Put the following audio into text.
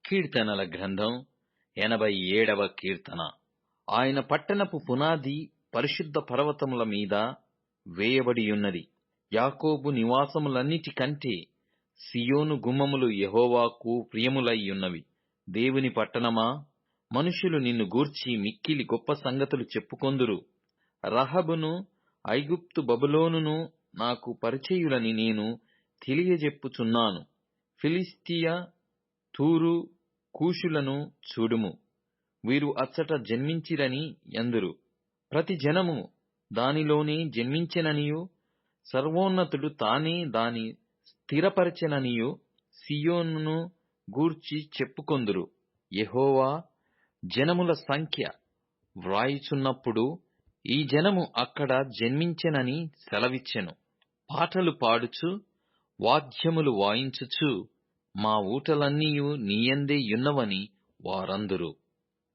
కీర్తనల గ్రంథం 87వ కీర్తన. ఆయన పట్టణపు పునాది పరిశుద్ధ పర్వతముల మీద వేయబడియున్నది. యాకోబు నివాసములన్నిటికంటే సియోను గుమ్మములు యెహోవాకు ప్రియములైయున్నవి. దేవుని పట్టణమా, మనుషులు నిన్ను గూర్చి మిక్కిలి గొప్ప సంగతులు చెప్పుకొందురు. రహబును ఐగుప్తు బబులోనును నాకు పరిచయులని నేను తెలియజెప్పుచున్నాను. ఫిలిష్తీయ, తూరు, కూషులను చూడుము, వీరు అచ్చట జన్మించిరని యందురు. ప్రతి జనము దానిలోనే జన్మించెననియు, సర్వోన్నతుడు తానే దాని స్థిరపరచెననియు సియోనును గూర్చి చెప్పుకొందురు. యెహోవా జనముల సంఖ్య వ్రాయుచున్నప్పుడు ఈ జనము అక్కడ జన్మించెనని సెలవిచ్చెను. పాటలు పాడుచు, వాద్యములు వాయించుచు, మా ఊటలన్నీయు నీయందే యున్నవని వారందురు.